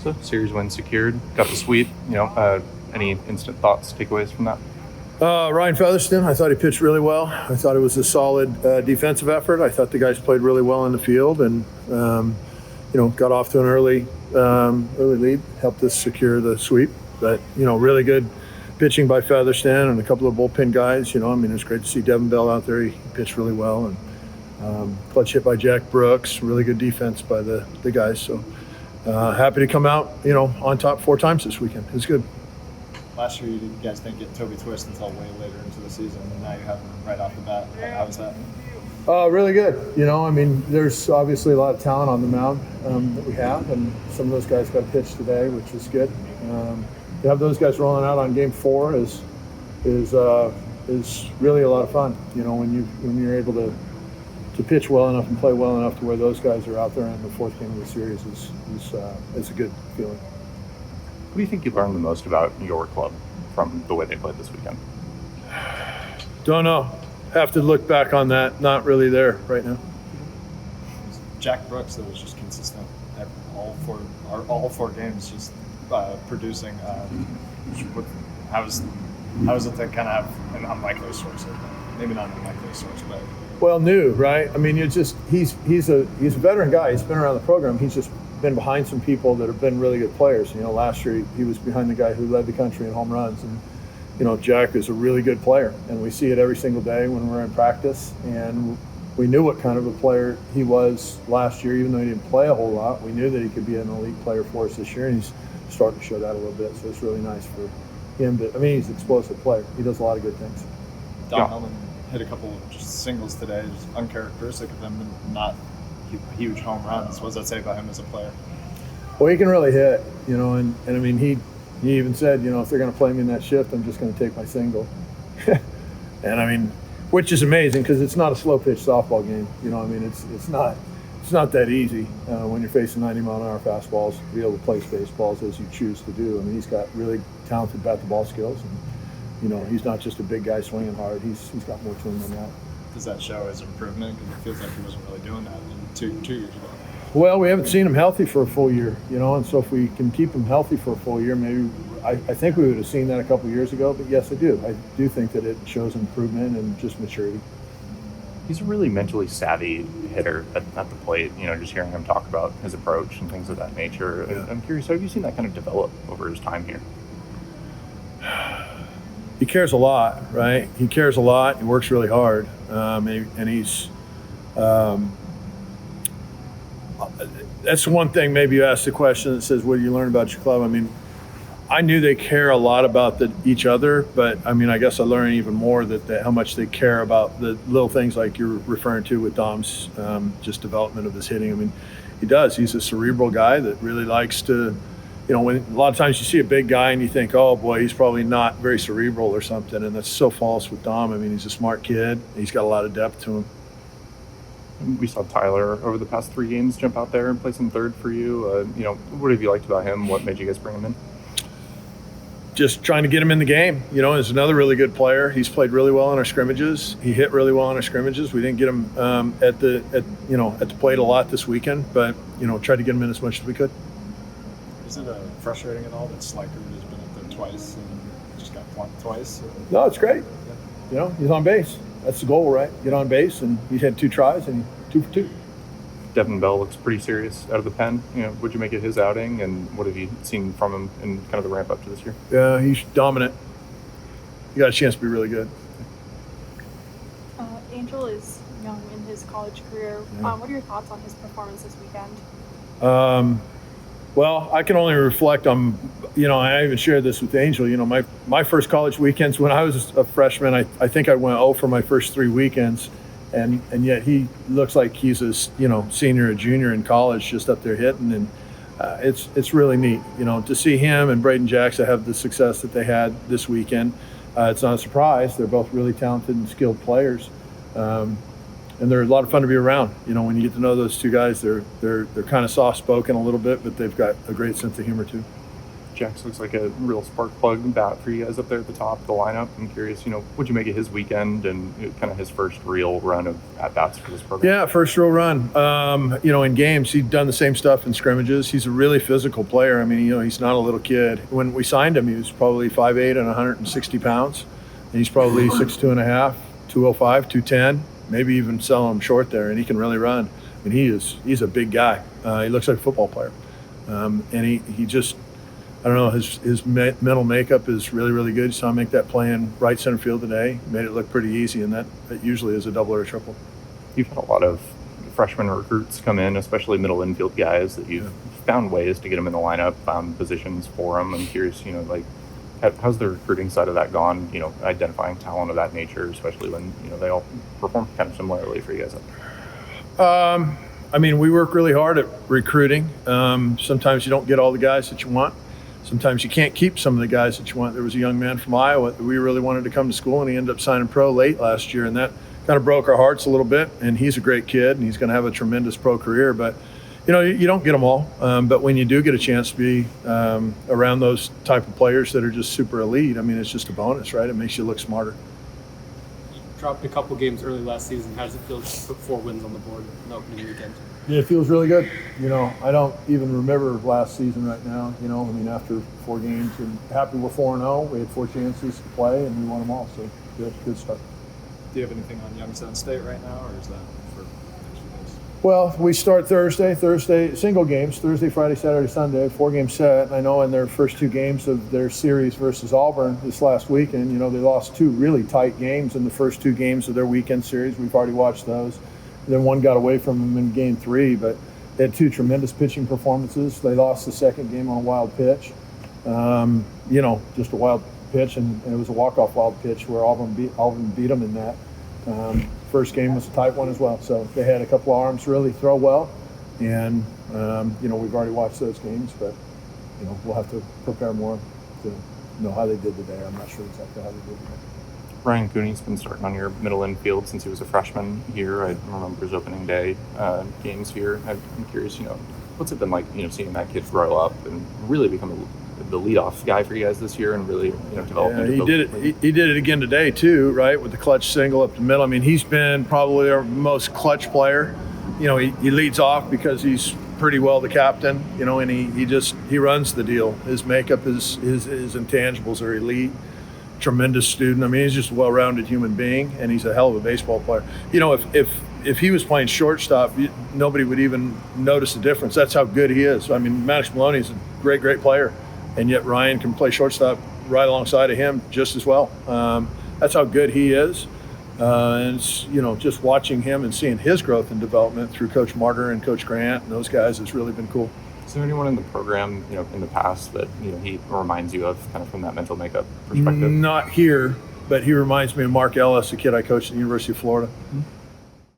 So series win secured, got the sweep. Any instant thoughts, takeaways from that? Ryan Featherston, I thought he pitched really well. I thought it was a solid defensive effort. I thought the guys played really well in the field, and got off to an early lead, helped us secure the sweep. But really good pitching by Featherston and a couple of bullpen guys. It was great to see Devin Bell out there. He pitched really well, and clutch hit by Jack Brooks. Really good defense by the guys. So happy to come out on top 4 times this weekend. It was good. Last year, you guys didn't get Toby Twist until way later into the season, and now you have him right off the bat. How was that? Really good. There's obviously a lot of talent on the mound that we have, and some of those guys got pitched today, which is good. To have those guys rolling out on Game 4 is really a lot of fun. When you're able to pitch well enough and play well enough to where those guys are out there in the 4th game of the series is a good feeling. What do you think you learned the most about your club from the way they played this weekend? Don't know. Have to look back on that. Not really there right now. Jack Brooks, that was just consistent at all four games, just producing. How is it to kind of have an unlikely source? Maybe not an unlikely source, but well, new, right? He's a veteran guy. He's been around the program. He's just been behind some people that have been really good players. Last year he was behind the guy who led the country in home runs, and Jack is a really good player, and we see it every single day when we're in practice. And we knew what kind of a player he was last year, even though he didn't play a whole lot. We knew that he could be an elite player for us this year, and he's starting to show that a little bit. So it's really nice for him. He's an explosive player. He does a lot of good things. Helman hit a couple of just singles today, just uncharacteristic of him, and not huge home runs. What does that say about him as a player? Well, he can really hit, and he even said, if they're going to play me in that shift, I'm just going to take my single. And which is amazing because it's not a slow pitch softball game. It's not that easy when you're facing 90-mile-an-hour fastballs to be able to play baseballs as you choose to do. He's got really talented bat-to-ball skills, and he's not just a big guy swinging hard. He's got more to him than that. Does that show his improvement? Because it feels like he wasn't really doing that two years ago. Well, we haven't seen him healthy for a full year, and so if we can keep him healthy for a full year, maybe I think we would have seen that a couple of years ago. But yes, I do think that it shows improvement and just maturity. He's a really mentally savvy hitter at the plate. Just hearing him talk about his approach and things of that nature. Yeah. I'm curious, how have you seen that kind of develop over his time here? He cares a lot, right? He cares a lot. He works really hard, and he's. That's one thing. Maybe you asked the question that says, "What do you learn about your club?" I knew they care a lot about each other, but I guess I learned even more that how much they care about the little things like you're referring to with Dom's just development of his hitting. He does. He's a cerebral guy that really likes to. When a lot of times you see a big guy and you think, oh boy, he's probably not very cerebral or something, and that's so false with Dom. He's a smart kid. He's got a lot of depth to him. We saw Tyler over the past 3 games jump out there and play some third for you. What have you liked about him? What made you guys bring him in? Just trying to get him in the game. He's another really good player. He's played really well in our scrimmages. He hit really well in our scrimmages. We didn't get him at the plate a lot this weekend, but tried to get him in as much as we could. Is it frustrating at all that Sliker has been up there twice and just got plunked twice? No, it's great. He's on base. That's the goal, right? Get on base, and he had 2 tries and 2 for 2. Devin Bell looks pretty serious out of the pen. What'd you make of his outing, and what have you seen from him in kind of the ramp up to this year? Yeah, he's dominant. He got a chance to be really good. Angel is young in his college career. Yeah. What are your thoughts on his performance this weekend? Well, I can only reflect on, I even shared this with Angel. My first college weekends when I was a freshman, I think I went 0 for my first 3 weekends. And yet he looks like he's a senior or junior in college, just up there hitting, and it's really neat, to see him and Braden Jackson have the success that they had this weekend. It's not a surprise. They're both really talented and skilled players, and they're a lot of fun to be around. When you get to know those 2 guys, they're kind of soft spoken a little bit, but they've got a great sense of humor too. Jax looks like a real spark plug bat for you guys up there at the top of the lineup. I'm curious, what'd you make of his weekend and kind of his first real run of at-bats for this program? Yeah, first real run. In games, he'd done the same stuff in scrimmages. He's a really physical player. I mean, he's not a little kid. When we signed him, he was probably 5'8" and 160 pounds. And he's probably 6'2 and a half, 205, 210, maybe even selling him short there, and he can really run. I mean, he's a big guy. He looks like a football player. And he just, I don't know, his mental makeup is really, really good. You saw him make that play in right center field today. Made it look pretty easy, and that usually is a double or a triple. You've had a lot of freshman recruits come in, especially middle infield guys, that you've found ways to get them in the lineup, found positions for them. I'm curious, how's the recruiting side of that gone, identifying talent of that nature, especially when, they all perform kind of similarly for you guys up there? I mean, we work really hard at recruiting. Sometimes you don't get all the guys that you want. Sometimes you can't keep some of the guys that you want. There was a young man from Iowa that we really wanted to come to school, and he ended up signing pro late last year, and that kind of broke our hearts a little bit. And he's a great kid, and he's going to have a tremendous pro career. But, you don't get them all. But when you do get a chance to be around those type of players that are just super elite, I mean, it's just a bonus, right? It makes you look smarter. Dropped a couple games early last season. How does it feel to put 4 wins on the board in the opening weekend? Yeah, it feels really good. I don't even remember last season right now. After 4 games, and happy we're 4-0. We had 4 chances to play, and we won them all. So good start. Do you have anything on Youngstown State right now, or is that for next few days? Well, we start Thursday, single games, Thursday, Friday, Saturday, Sunday, 4-game set. And I know in their first 2 games of their series versus Auburn this last weekend, they lost 2 really tight games in the first 2 games of their weekend series. We've already watched those. Then one got away from them in game 3, but they had 2 tremendous pitching performances. They lost the second game on a wild pitch, just a wild pitch, and it was a walk-off wild pitch where Auburn beat them in that. First game was a tight one as well. So they had a couple of arms really throw well, and we've already watched those games, but we'll have to prepare more to know how they did today. I'm not sure exactly how they did today. Ryan Cooney's been starting on your middle infield since he was a freshman here. I remember his opening day games here. I'm curious, what's it been like, seeing that kid grow up and really become the leadoff guy for you guys this year and really, develop? Yeah, he did it again today too, right? With the clutch single up the middle. I mean, he's been probably our most clutch player. He leads off because he's pretty well the captain, and he runs the deal. His makeup, his intangibles are elite. Tremendous student. I mean, he's just a well-rounded human being, and he's a hell of a baseball player. If he was playing shortstop, nobody would even notice the difference. That's how good he is. I mean, Maddox Maloney is a great player, and yet Ryan can play shortstop right alongside of him just as well. That's how good he is. And it's, just watching him and seeing his growth and development through Coach Martyr and Coach Grant and those guys has really been cool. Is there anyone in the program, in the past that, he reminds you of kind of from that mental makeup perspective? Not here, but he reminds me of Mark Ellis, a kid I coached at the University of Florida.